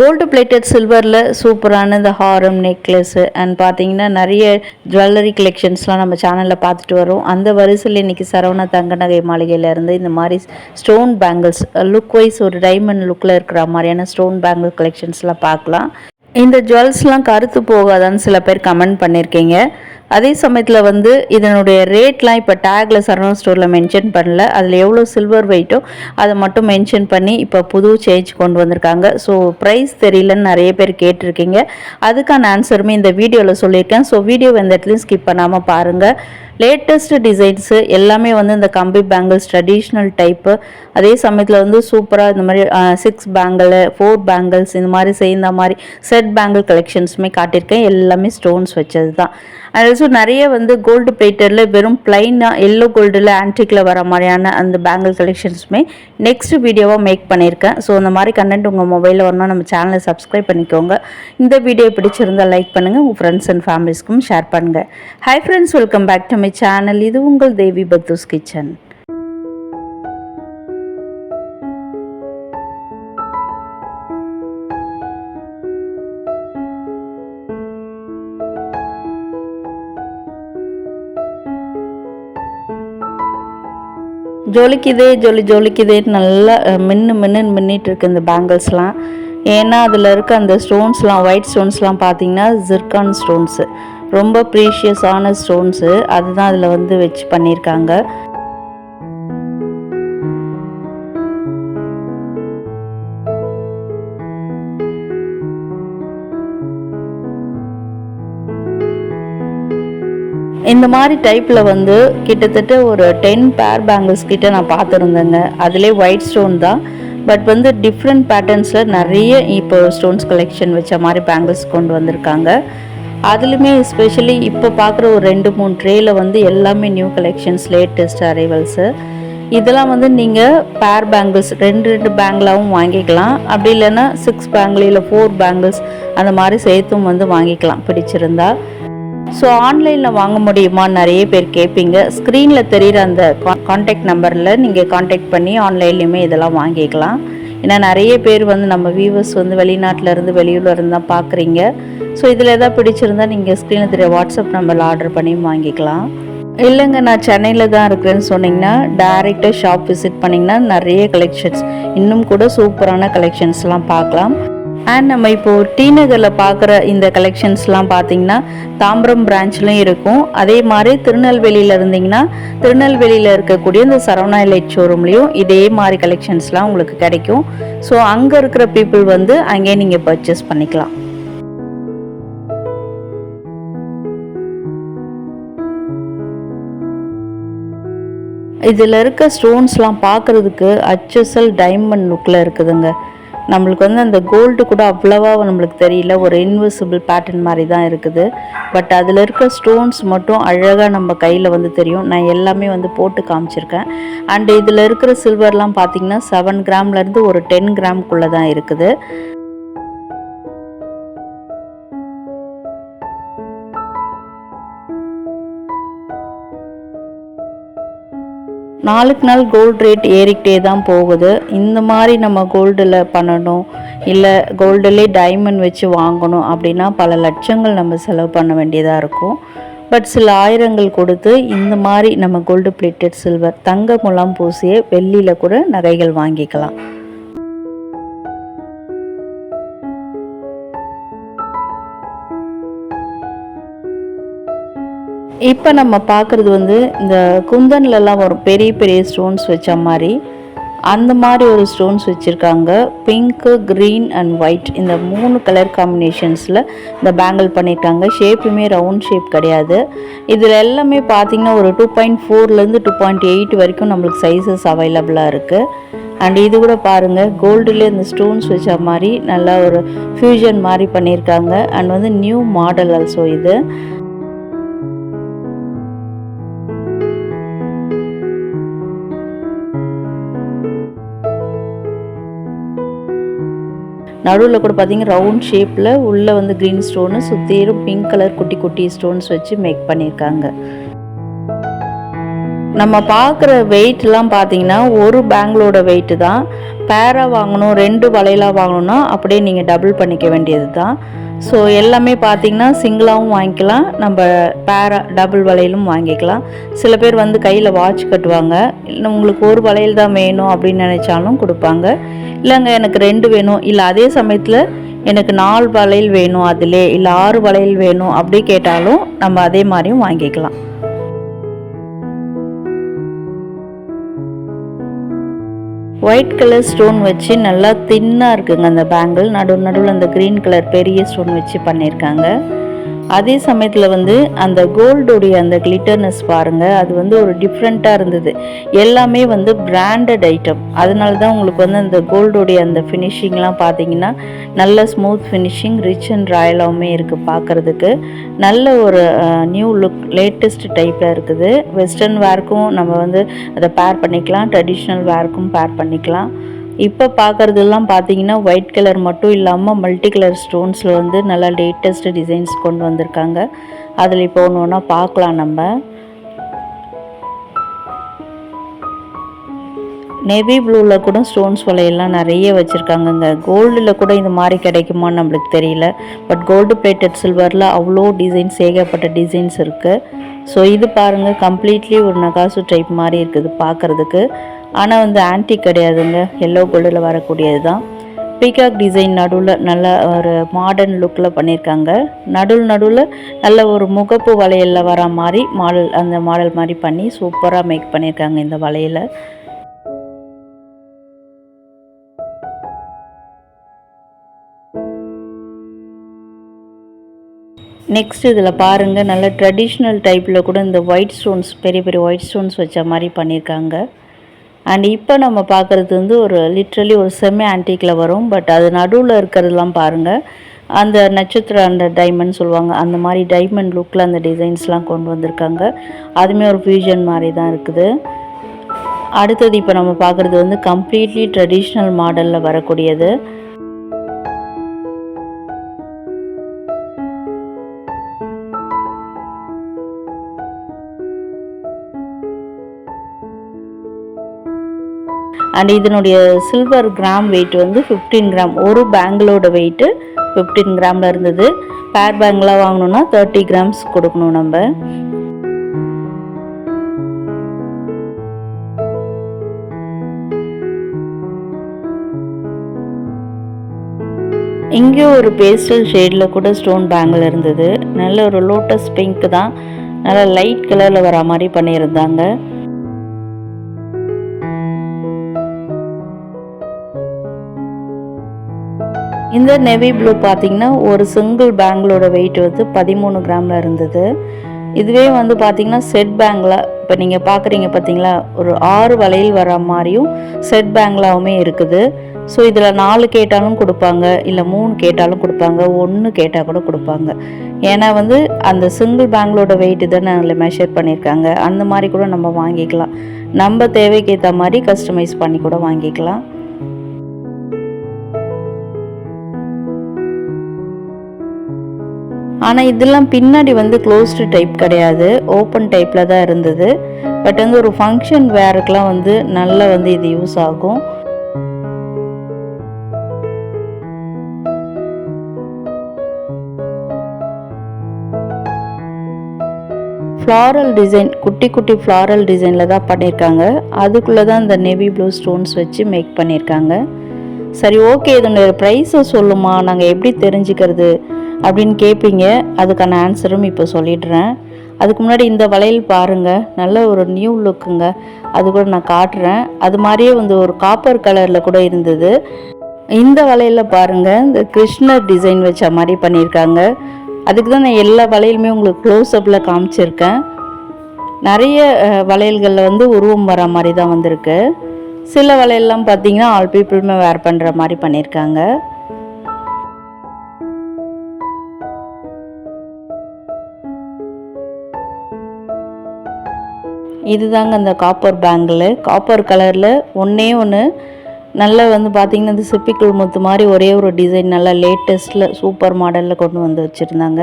Gold plated சில்வரில் சூப்பரான இந்த ஹாரம் நெக்லஸ்ஸு அண்ட் பார்த்தீங்கன்னா நிறைய ஜுவல்லரி கலெக்ஷன்ஸ்லாம் நம்ம சேனலில் பார்த்துட்டு வரோம். அந்த வரிசையில் இன்றைக்கி சரவணா தங்க நகை மாளிகையிலேருந்து இந்த மாதிரி ஸ்டோன் பேங்கிள்ஸ் லுக் வைஸ் ஒரு டைமண்ட் லுக்கில் இருக்கிற மாதிரியான ஸ்டோன் பேங்கிள் கலெக்ஷன்ஸ்லாம் பார்க்கலாம். இந்த ஜுவல்ஸ்லாம் கருத்து போகாதான்னு சில பேர் கமெண்ட் பண்ணியிருக்கீங்க. அதே சமயத்தில் இதனுடைய ரேட்லாம் இப்போ டேக்கில் சரவணா ஸ்டோரில் மென்ஷன் பண்ணல. அதில் எவ்வளோ சில்வர் வெயிட்டோ அதை மட்டும் மென்ஷன் பண்ணி இப்போ புது சேஞ்ச் கொண்டு வந்திருக்காங்க. ஸோ ப்ரைஸ் தெரியலன்னு நிறைய பேர் கேட்டிருக்கீங்க. அதுக்கான ஆன்சருமே இந்த வீடியோவில் சொல்லியிருக்கேன். ஸோ வீடியோ எந்த இடத்துலையும் ஸ்கிப் பண்ணாமல் பாருங்கள். லேட்டஸ்ட் டிசைன்ஸு எல்லாமே இந்த கம்பி பேங்கிள்ஸ் ட்ரெடிஷ்னல் டைப்பு, அதே சமயத்தில் சூப்பராக இந்த மாதிரி 6 பேங்கிள் 4 பேங்கிள்ஸ் இந்த மாதிரி சேர்ந்த மாதிரி செட் பேங்கிள் கலெக்ஷன்ஸுமே காட்டியிருக்கேன். எல்லாமே ஸ்டோன்ஸ் வச்சது தான். ஆல்சோ நிறைய கோல்டு பிளேட்டடில் வெறும் பிளைனாக எல்லோ கோல்டில் ஆன்டிக்கில் வர மாதிரியான அந்த பேங்கிள் கலெக்ஷன்ஸுமே நெக்ஸ்ட் வீடியோவாக மேக் பண்ணியிருக்கேன். ஸோ இந்த மாதிரி கண்டென்ட் உங்கள் மொபைலில் வரணும் நம்ம சேனலை சப்ஸ்கிரைப் பண்ணிக்கோங்க. இந்த வீடியோ பிடிச்சிருந்தால் லைக் பண்ணுங்கள், உங்கள் ஃப்ரெண்ட்ஸ் அண்ட் ஃபேமிலிஸ்க்கும் ஷேர் பண்ணுங்கள். Hi friends, welcome back to my channel. இது உங்கள் தேவி பத்தூஸ் கிச்சன். ஜொலிக்குதே நல்லா மின்னிட்டு இருக்கு இந்த பேங்கிள்ஸ்லாம். ஏன்னா அதில் இருக்க அந்த ஸ்டோன்ஸ்லாம் ஒயிட் ஸ்டோன்ஸ்லாம் பார்த்தீங்கன்னா ஜிர்கான் ஸ்டோன்ஸு, ரொம்ப ப்ரீஷியஸான ஸ்டோன்ஸு. அதுதான் அதில் வச்சு பண்ணியிருக்காங்க. இந்த மாதிரி டைப்பில் கிட்டத்தட்ட ஒரு 10 பேர் பேங்கிள்ஸ் கிட்ட நான் பார்த்துருந்தேங்க. அதிலே ஒயிட் ஸ்டோன் தான், பட் டிஃப்ரெண்ட் பேட்டர்ன்ஸில் நிறைய இப்போ ஸ்டோன்ஸ் கலெக்ஷன் வச்ச மாதிரி பேங்கிள்ஸ் கொண்டு வந்திருக்காங்க. அதுலேயுமே எஸ்பெஷலி இப்போ பார்க்குற ஒரு 2-3 ட்ரேயில் எல்லாமே நியூ கலெக்ஷன்ஸ், லேட்டஸ்ட் அரைவல்ஸு. இதெல்லாம் நீங்கள் பேர் பேங்கிள்ஸ் 2 பேங்கிளாகவும் வாங்கிக்கலாம். அப்படி இல்லைன்னா 6 பேங்கிள் இல்லை 4 பேங்கிள்ஸ் அந்த மாதிரி சேர்த்தும் வாங்கிக்கலாம் பிடிச்சிருந்தா. ஸோ ஆன்லைனில் வாங்க முடியுமான்னு நிறைய பேர் கேட்பீங்க. ஸ்க்ரீனில் தெரிகிற அந்த கான்டாக்ட் நம்பரில் நீங்கள் கான்டாக்ட் பண்ணி ஆன்லைன்லேயுமே இதெல்லாம் வாங்கிக்கலாம். ஏன்னா நிறைய பேர் நம்ம வியூவர்ஸ் வெளிநாட்டில் இருந்து வெளியூரில் இருந்து தான் பார்க்குறீங்க. ஸோ இதில் எதாவது பிடிச்சிருந்தா நீங்கள் ஸ்க்ரீனில் தெரிய வாட்ஸ்அப் நம்பரில் ஆர்டர் பண்ணியும் வாங்கிக்கலாம். இல்லைங்க நான் சென்னையில் தான் இருக்கிறேன்னு சொன்னிங்கன்னா டைரெக்டாக ஷாப் விசிட் பண்ணிங்கன்னா நிறைய கலெக்ஷன்ஸ், இன்னும் கூட சூப்பரான கலெக்ஷன்ஸ்லாம் பார்க்கலாம். அண்ட் நம்ம இப்போது டி நகரில் பார்க்குற இந்த கலெக்ஷன்ஸ்லாம் பார்த்திங்கன்னா தாம்பரம் பிரான்ச்லையும் இருக்கும். அதே மாதிரி திருநெல்வேலியில் இருந்திங்கன்னா திருநெல்வேலியில் இருக்கக்கூடிய இந்த சரவணா எலைட் ஷோரூம்லேயும் இதே மாதிரி கலெக்ஷன்ஸ்லாம் உங்களுக்கு கிடைக்கும். ஸோ அங்கே இருக்கிற பீப்புள் அங்கேயே நீங்கள் பர்ச்சேஸ் பண்ணிக்கலாம். இதில் இருக்க ஸ்டோன்ஸ்லாம் பார்க்குறதுக்கு HSL டைமண்ட் லுக்கில் இருக்குதுங்க. நம்மளுக்கு அந்த கோல்டு கூட அவ்வளவா நம்மளுக்கு தெரியல, ஒரு இன்விசிபிள் பேட்டர்ன் மாதிரி தான் இருக்குது. பட் அதில் இருக்க ஸ்டோன்ஸ் மட்டும் அழகாக நம்ம கையில் தெரியும். நான் எல்லாமே போட்டு காமிச்சிருக்கேன். அண்டு இதில் இருக்கிற சில்வர்லாம் பார்த்திங்கன்னா 7 கிராம்லேருந்து ஒரு 10 கிராம்குள்ளே தான் இருக்குது. நாளுக்கு நாள் கோல்டு ரேட் ஏறிக்கிட்டே தான் போகுது. இந்த மாதிரி நம்ம கோல்டில் பண்ணணும், இல்லை கோல்டுலே டைமண்ட் வச்சு வாங்கணும் அப்படின்னா பல லட்சங்கள் நம்ம செலவு பண்ண வேண்டியதாக இருக்கும். பட் சில ஆயிரங்கள் கொடுத்து இந்த மாதிரி நம்ம கோல்டு பிளேட்டட் சில்வர் தங்க முலாம் பூசிய வெள்ளியில் கூட நகைகள் வாங்கிக்கலாம். இப்போ நம்ம பார்க்குறது இந்த குந்தன்லலாம் வரும் பெரிய பெரிய ஸ்டோன்ஸ் வச்ச மாதிரி, அந்த மாதிரி ஒரு ஸ்டோன்ஸ் வச்சுருக்காங்க. பிங்க்கு, க்ரீன் அண்ட் ஒயிட் இந்த 3 கலர் காம்பினேஷன்ஸில் இந்த பேங்கிள் பண்ணியிருக்காங்க. ஷேப்புமே ரவுண்ட் ஷேப் கிடையாது. இதில் எல்லாமே பார்த்திங்கன்னா ஒரு 2.4லேருந்து 2.8 வரைக்கும் நம்மளுக்கு சைஸஸ் அவைலபிளாக இருக்குது. அண்ட் இது கூட பாருங்கள், கோல்டுலேயே இந்த ஸ்டோன்ஸ் வச்ச மாதிரி நல்லா ஒரு ஃபியூஷன் மாதிரி பண்ணியிருக்காங்க. அண்ட் நியூ மாடல் ஆல்சோ இது. நடுவில் கூட பார்த்தீங்கன்னா ரவுண்ட் ஷேப்பில் உள்ளே க்ரீன் ஸ்டோனு சுற்றியும் பிங்க் கலர் குட்டி குட்டி ஸ்டோன்ஸ் வச்சு மேக் பண்ணியிருக்காங்க. நம்ம பார்க்குற வெயிட்லாம் பார்த்தீங்கன்னா ஒரு பேங்கிளோட வெயிட்டு தான். பேராக வாங்கணும் 2 வளையலாக வாங்கணுன்னா அப்படியே நீங்கள் டபுள் பண்ணிக்க வேண்டியது தான். ஸோ எல்லாமே பார்த்திங்கன்னா சிங்கிளாகவும் வாங்கிக்கலாம், நம்ம டபுள் வளையலும் வாங்கிக்கலாம். சில பேர் வந்து கையில் வாட்ச் கட்டுவாங்க, இல்லை உங்களுக்கு ஒரு வளையல் தான் வேணும் அப்படின்னு நினச்சாலும் கொடுப்பாங்க. இல்லைங்க எனக்கு 2 வேணும், இல்லை அதே சமயத்தில் எனக்கு 4 வளையல் வேணும் அதிலே, இல்லை 6 வளையல் வேணும் அப்படி கேட்டாலும் நம்ம அதே மாதிரியும் வாங்கிக்கலாம். ஒயிட் கலர் ஸ்டோன் வச்சு நல்லா தின்னாக இருக்குங்க அந்த பேங்கிள். நடுவில் அந்த க்ரீன் கலர் பெரிய ஸ்டோன் வச்சு பண்ணியிருக்காங்க. அதே சமயத்தில் வந்து அந்த கோல்டுடைய அந்த கிளிட்டர்னஸ் பாருங்கள், அது வந்து ஒரு டிஃப்ரெண்ட்டாக இருந்தது. எல்லாமே வந்து பிராண்டட் ஐட்டம், அதனால தான் உங்களுக்கு வந்து அந்த கோல்டுடைய அந்த ஃபினிஷிங்லாம் பார்த்தீங்கன்னா நல்ல ஸ்மூத் ஃபினிஷிங், ரிச் அண்ட் ராயலாகவுமே இருக்குது. பார்க்குறதுக்கு நல்ல ஒரு நியூ லுக், லேட்டஸ்ட் டைப்பில் இருக்குது. வெஸ்டர்ன் வேர்க்கும் நம்ம வந்து அதை பேர் பண்ணிக்கலாம், ட்ரெடிஷ்னல் வேர்க்கும் பேர் பண்ணிக்கலாம். இப்போ பார்க்குறதுலாம் பார்த்தீங்கன்னா ஒயிட் கலர் மட்டும் இல்லாமல் மல்டி கலர் ஸ்டோன்ஸில் வந்து நல்லா லேட்டஸ்ட் டிசைன்ஸ் கொண்டு வந்திருக்காங்க. அதில் இப்போ ஒன்று ஒன்றா பார்க்கலாம். நம்ம நேவி ப்ளூவில் கூட ஸ்டோன்ஸ் வலையெல்லாம் நிறைய வச்சுருக்காங்கங்க. கோல்டில் கூட இந்த மாதிரி கிடைக்குமான்னு நம்மளுக்கு தெரியல. பட் கோல்டு பிளேட்டட் சில்வரில் அவ்வளோ டிசைன்ஸ், ஏகப்பட்ட டிசைன்ஸ் இருக்குது. ஸோ இது பாருங்கள், கம்ப்ளீட்லி ஒரு நகாசு டைப் மாதிரி இருக்குது பார்க்குறதுக்கு. ஆனால் வந்து ஆன்டிக் கிடையாதுங்க, எல்லோ கோல்டில் வரக்கூடியது தான். பீகாக் டிசைன் நடுவில் நல்ல ஒரு மாடர்ன் லுக்கில் பண்ணியிருக்காங்க. நடுவில் நல்ல ஒரு முகப்பு வளையலில் வர மாதிரி அந்த மாடல் மாதிரி பண்ணி சூப்பராக மேக் பண்ணியிருக்காங்க இந்த வளையலை. நெக்ஸ்ட் இதில் பாருங்கள், நல்ல ட்ரெடிஷ்னல் டைப்பில் கூட இந்த ஒயிட் ஸ்டோன்ஸ், பெரிய பெரிய ஒயிட் ஸ்டோன்ஸ் வச்ச மாதிரி பண்ணியிருக்காங்க. அண்ட் இப்போ நம்ம பார்க்குறது வந்து ஒரு லிட்ரலி ஒரு செமி ஆன்டிக்கில் வரும். பட் அது நடுவில் இருக்கிறதுலாம் பாருங்கள், அந்த நட்சத்திரம், அந்த டைமண்ட் சொல்லுவாங்க, அந்த மாதிரி டைமண்ட் லுக்கில் அந்த டிசைன்ஸ்லாம் கொண்டு வந்திருக்காங்க. அதுவுமே ஒரு ஃபியூஷன் மாதிரி தான் இருக்குது. அடுத்தது இப்போ நம்ம பார்க்குறது வந்து கம்ப்ளீட்லி ட்ரெடிஷ்னல் மாடலில் வரக்கூடியது. அண்ட் இதனுடைய சில்வர் கிராம் வெயிட் வந்து 15 கிராம். ஒரு பேங்கிளோட வெயிட்டு 15 கிராமில் இருந்தது. பேர் பேங்கிளாக வாங்கணுன்னா 30 கிராம்ஸ் கொடுக்கணும் நம்ம. இங்கே ஒரு பேஸ்டல் ஷேடில் கூட ஸ்டோன் பேங்கிள் இருந்தது. நல்ல ஒரு லோட்டஸ் பிங்க் தான், நல்லா லைட் கலரில் வர மாதிரி பண்ணியிருந்தாங்க. இந்த நேவி ப்ளூ பார்த்திங்கன்னா ஒரு சிங்கிள் பேங்கிளோட வெயிட் வந்து 13 கிராமில் இருந்தது. இதுவே வந்து பார்த்திங்கன்னா செட் பேங்கில் இப்போ நீங்கள் பார்க்குறீங்க பார்த்தீங்களா, ஒரு 6 வளையல் வர மாதிரியும் செட் பேங்கிளாகவுமே இருக்குது. ஸோ இதில் 4 கேட்டாலும் கொடுப்பாங்க, இல்லை 3 கேட்டாலும் கொடுப்பாங்க, 1 கேட்டால் கூட கொடுப்பாங்க. ஏன்னா வந்து அந்த சிங்கிள் பேங்கிளோட வெயிட்டு தான் அதில் மெஷர் பண்ணியிருக்காங்க. அந்த மாதிரி கூட நம்ம வாங்கிக்கலாம், நம்ம தேவைக்கேற்ற மாதிரி கஸ்டமைஸ் பண்ணி கூட வாங்கிக்கலாம். ஆனால் இதெல்லாம் பின்னாடி வந்து க்ளோஸ்டு டைப் கிடையாது, ஓப்பன் டைப்பில் தான் இருந்தது. பட் வந்து ஒரு ஃபங்க்ஷன் வேருக்கெலாம் வந்து நல்லா வந்து இது யூஸ் ஆகும். ஃப்ளாரல் டிசைன், குட்டி குட்டி ஃப்ளாரல் டிசைனில் தான் பண்ணியிருக்காங்க. அதுக்குள்ளே தான் இந்த நேவி ப்ளூ ஸ்டோன்ஸ் வச்சு மேக் பண்ணியிருக்காங்க. சரி, ஓகே, இதனுடைய ப்ரைஸை சொல்லுமா, நாங்கள் எப்படி தெரிஞ்சுக்கிறது அப்படின்னு கேட்பீங்க. அதுக்கான ஆன்சரும் இப்போ சொல்லிடுறேன். அதுக்கு முன்னாடி இந்த வளையல் பாருங்கள், நல்ல ஒரு நியூ லுக்குங்க. அது கூட நான் காட்டுறேன். அது மாதிரியே வந்து ஒரு காப்பர் கலரில் கூட இருந்தது. இந்த வளையலில் பாருங்கள், இந்த கிருஷ்ணர் டிசைன் வச்ச மாதிரி பண்ணியிருக்காங்க. அதுக்கு தான் நான் எல்லா வளையலுமே உங்களுக்கு க்ளோஸ்அப்பில் காமிச்சிருக்கேன். நிறைய வளையல்களில் வந்து உருவம் வர மாதிரி தான் வந்திருக்கு. சில வளையல்லாம் பார்த்தீங்கன்னா ஆல் பீப்புளுமே வேர் பண்ணுற மாதிரி பண்ணியிருக்காங்க. இதுதாங்க அந்த காப்பர் பேங்கிள், காப்பர் கலரில் ஒன்றே ஒன்று நல்லா வந்து பார்த்திங்கன்னா இந்த சிப்பிக்குள் முத்து மாதிரி ஒரே ஒரு டிசைன் நல்லா லேட்டஸ்ட்டில் சூப்பர் மாடலில் கொண்டு வந்து வச்சுருந்தாங்க.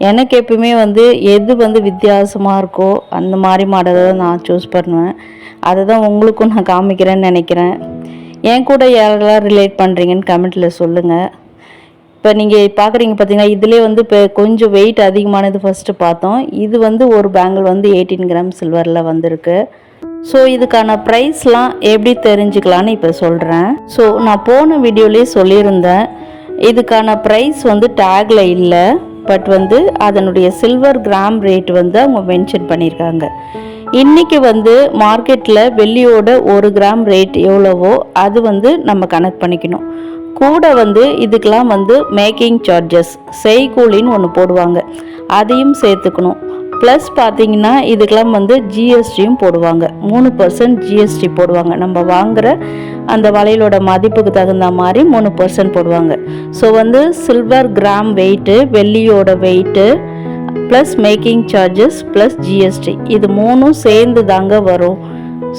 எனக்கு எப்பவுமே வந்து எது வந்து வித்தியாசமாக இருக்கோ அந்த மாதிரி மாடலை தான் நான் சூஸ் பண்ணுவேன். அதை தான் உங்களுக்கும் நான் காமிக்கிறேன்னு நினைக்கிறேன். என் கூட யாரெல்லாம் ரிலேட் பண்ணுறீங்கன்னு கமெண்ட்டில் சொல்லுங்கள். இப்போ நீங்கள் பார்க்குறீங்க பார்த்தீங்கன்னா, இதிலே வந்து இப்போ கொஞ்சம் வெயிட் அதிகமானது ஃபஸ்ட்டு பார்த்தோம். இது வந்து ஒரு பேங்கிள் வந்து 18 கிராம் சில்வரில் வந்திருக்கு. ஸோ இதுக்கான ப்ரைஸ்லாம் எப்படி தெரிஞ்சுக்கலான்னு இப்போ சொல்கிறேன். ஸோ நான் போன வீடியோலேயே சொல்லியிருந்தேன், இதுக்கான ப்ரைஸ் வந்து டேக்கில் இல்லை, பட் வந்து அதனுடைய சில்வர் கிராம் ரேட் வந்து அவங்க மென்ஷன் பண்ணியிருக்காங்க. இன்றைக்கி வந்து மார்க்கெட்டில் வெள்ளியோட 1 கிராம் ரேட் எவ்வளவோ அது வந்து நம்ம கனெக்ட் பண்ணிக்கணும். கூட வந்து இதுக்கெலாம் வந்து மேக்கிங் சார்ஜஸ் செய்கூலின்னு ஒன்று போடுவாங்க, அதையும் சேர்த்துக்கணும். ப்ளஸ் பார்த்திங்கன்னா இதுக்கெலாம் வந்து ஜிஎஸ்டியும் போடுவாங்க. 3% ஜிஎஸ்டி போடுவாங்க. நம்ம வாங்குகிற அந்த வளையலோட மதிப்புக்கு தகுந்த மாதிரி 3% போடுவாங்க. ஸோ வந்து சில்வர் கிராம் வெயிட்டு, வெள்ளியோட weight, plus making charges plus GST, இது 3ம் சேர்ந்து தாங்க வரும்.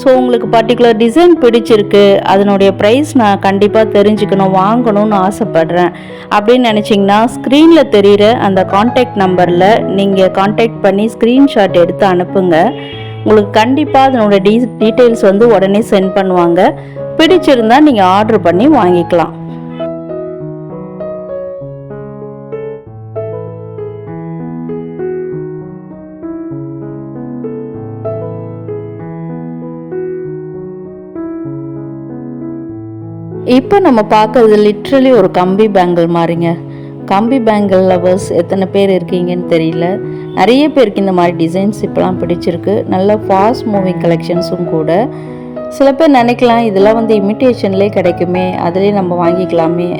ஸோ உங்களுக்கு பர்டிகுலர் டிசைன் பிடிச்சிருக்கு, அதனுடைய ப்ரைஸ் நான் கண்டிப்பாக தெரிஞ்சுக்கணும், வாங்கணும்னு ஆசைப்பட்றேன் அப்படின்னு நினச்சிங்கன்னா, ஸ்க்ரீனில் தெரிகிற அந்த காண்டாக்ட் நம்பரில் நீங்கள் காண்டாக்ட் பண்ணி ஸ்க்ரீன்ஷாட் எடுத்து அனுப்புங்க. உங்களுக்கு கண்டிப்பாக அதனோட டீட்டெயில்ஸ் வந்து உடனே சென்ட் பண்ணுவாங்க. பிடிச்சிருந்தால் நீங்கள் ஆர்டர் பண்ணி வாங்கிக்கலாம். இப்போ நம்ம பார்க்குறது லிட்ரலி ஒரு கம்பி பேங்கிள் மாதிரிங்க. கம்பி பேங்கிள் லவர்ஸ் எத்தனை பேர் இருக்கீங்கன்னு தெரியல. நிறைய பேருக்கு இந்த மாதிரி டிசைன்ஸ் இப்போலாம் பிடிச்சிருக்கு. நல்ல ஃபாஸ்ட் மூவிங் கலெக்ஷன்ஸும் கூட. சில பேர் நினைக்கலாம், இதெல்லாம் வந்து இமிட்டேஷன்லேயே கிடைக்குமே, அதிலே நம்ம வாங்கிக்கலாமே,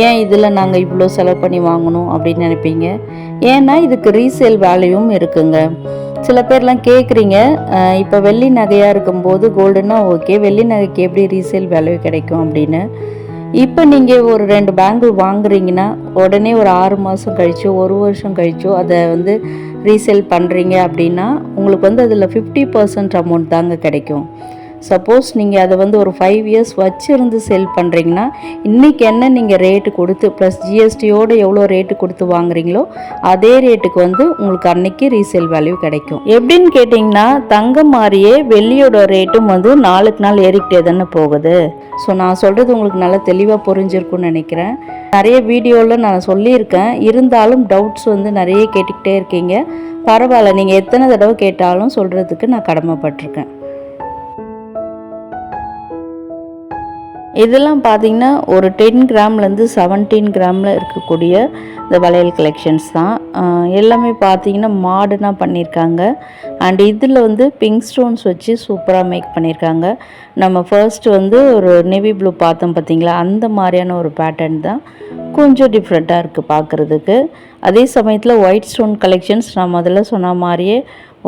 ஏன் இதில் நாங்கள் இவ்வளோ செலவு பண்ணி வாங்கணும் அப்படின்னு நினைப்பீங்க. ஏன்னா இதுக்கு ரீசேல் வேல்யூவும் இருக்குங்க. சில பேர்லாம் கேட்குறீங்க, இப்போ வெள்ளி நகையாக இருக்கும்போது கோல்டுன்னா ஓகே, வெள்ளி நகைக்கு எப்படி ரீசேல் வேல்யூ கிடைக்கும் அப்படின்னு. இப்போ நீங்கள் ஒரு 2 பேங்கிள் வாங்குறீங்கன்னா உடனே ஒரு 6 மாதம் கழிச்சோ 1 வருஷம் கழிச்சோ அதை வந்து ரீசேல் பண்ணுறீங்க அப்படின்னா உங்களுக்கு வந்து அதில் 50% அமௌண்ட் தாங்க கிடைக்கும். சப்போஸ் நீங்கள் அதை வந்து ஒரு 5 இயர்ஸ் வச்சுருந்து செல் பண்ணுறீங்கன்னா, இன்றைக்கி என்ன நீங்கள் ரேட்டு கொடுத்து ப்ளஸ் ஜிஎஸ்டியோடு எவ்வளோ ரேட்டு கொடுத்து வாங்குறீங்களோ அதே ரேட்டுக்கு வந்து உங்களுக்கு அன்றைக்கி ரீசேல் வேல்யூ கிடைக்கும். எப்படின்னு கேட்டிங்கன்னா, தங்கம் மாதிரியே வெள்ளியோட ரேட்டும் வந்து நாளுக்கு நாள் ஏறிக்கிட்டே தானே போகுது. ஸோ நான் சொல்கிறது உங்களுக்கு நல்லா தெளிவாக புரிஞ்சிருக்குன்னு நினைக்கிறேன். நிறைய வீடியோவில் நான் சொல்லியிருக்கேன், இருந்தாலும் டவுட்ஸ் வந்து நிறைய கேட்டுக்கிட்டே இருக்கீங்க. பரவாயில்ல, நீங்கள் எத்தனை தடவை கேட்டாலும் சொல்கிறதுக்கு நான் கடமைப்பட்டிருக்கேன். இதெல்லாம் பார்த்திங்கன்னா ஒரு 10 கிராம்லேருந்து 17 கிராமில் இருக்கக்கூடிய இந்த வளையல் கலெக்ஷன்ஸ் தான். எல்லாமே பார்த்திங்கன்னா மாடர்னாக பண்ணியிருக்காங்க. அண்ட் இதில் வந்து பிங்க் ஸ்டோன்ஸ் வச்சு சூப்பராக மேக் பண்ணியிருக்காங்க. நம்ம ஃபர்ஸ்ட்டு வந்து ஒரு நேவி ப்ளூ பார்த்தோம் பார்த்திங்களா, அந்த மாதிரியான ஒரு பேட்டர்ன் தான். கொஞ்சம் டிஃப்ரெண்ட்டாக இருக்குது பார்க்குறதுக்கு. அதே சமயத்தில் ஒயிட் ஸ்டோன் கலெக்ஷன்ஸ் நான் முதல்ல சொன்ன மாதிரியே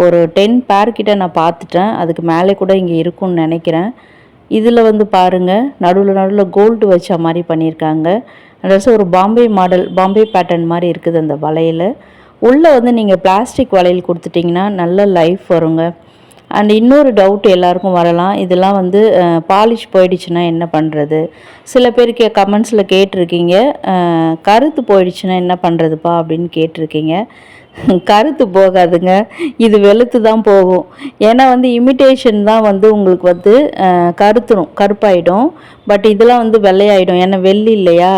ஒரு 10 பேர் கிட்ட நான் பார்த்துட்டேன். அதுக்கு மேலே கூட இங்கே இருக்கும்னு நினைக்கிறேன். இதில் வந்து பாருங்கள், நடுவில் கோல்டு வச்ச மாதிரி பண்ணியிருக்காங்க. அதாவது ஒரு பாம்பே மாடல், பாம்பே பேட்டர்ன் மாதிரி இருக்குது அந்த வளையல். உள்ளே வந்து நீங்கள் பிளாஸ்டிக் வளையல் கொடுத்துட்டிங்கன்னா நல்ல லைஃப் வருங்க. அண்ட் இன்னொரு டவுட் எல்லாருக்கும் வரலாம், இதெல்லாம் வந்து பாலிஷ் போயிடுச்சுன்னா என்ன பண்ணுறது. சில பேருக்கு கமெண்ட்ஸில் கேட்டிருக்கீங்க, கருத்து போயிடுச்சுன்னா என்ன பண்ணுறதுப்பா அப்படின்னு கேட்டிருக்கீங்க. கருத்து போகாதுங்க, இது வெளுத்து தான் போகும். ஏன்னா வந்து இமிட்டேஷன் தான் வந்து உங்களுக்கு வந்து கருப்பாயிடும். பட் இதெல்லாம் வந்து வெள்ளையாயிடும், ஏன்னா வெள்ளி இல்லையா.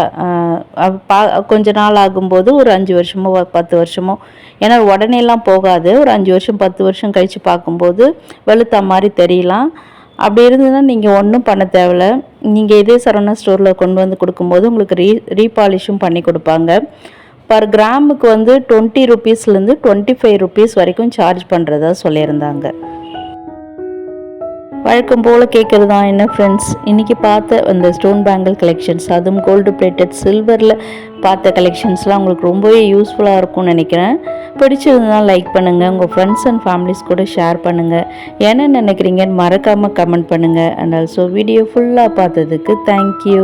கொஞ்ச நாள் ஆகும்போது ஒரு 5 வருஷமோ 10 வருஷமோ, ஏன்னா உடனேலாம் போகாது, ஒரு 5 வருஷம் 10 வருஷம் கழித்து பார்க்கும்போது வெளுத்த மாதிரி தெரியலாம். அப்படி இருந்ததுன்னா நீங்கள் ஒன்றும் பண்ண தேவையில்ல. நீங்கள் இதே சரவணா ஸ்டோரில் கொண்டு வந்து கொடுக்கும்போது உங்களுக்கு ரீபாலிஷும் பண்ணி கொடுப்பாங்க. பர் கிராமுக்கு வந்து 20 ருபீஸ்லேருந்து 25 ருபீஸ் வரைக்கும் சார்ஜ் பண்ணுறதா சொல்லியிருந்தாங்க. வழக்கம் போல் கேட்குறது தான் என்ன ஃப்ரெண்ட்ஸ், இன்றைக்கி பார்த்த அந்த ஸ்டோன் பேங்கிள் கலெக்ஷன்ஸ், அதுவும் கோல்டு பிளேட்டட் சில்வரில் பார்த்த கலெக்ஷன்ஸ்லாம் உங்களுக்கு ரொம்பவே யூஸ்ஃபுல்லாக இருக்கும்னு நினைக்கிறேன். பிடிச்சிருந்தால் லைக் பண்ணுங்கள், உங்கள் ஃப்ரெண்ட்ஸ் அண்ட் ஃபேமிலிஸ் கூட ஷேர் பண்ணுங்கள். என்ன நினைக்கிறீங்கன்னு மறக்காமல் கமெண்ட் பண்ணுங்கள். அண்ட் ஆல்சோ வீடியோ ஃபுல்லாக பார்த்ததுக்கு தேங்க்யூ.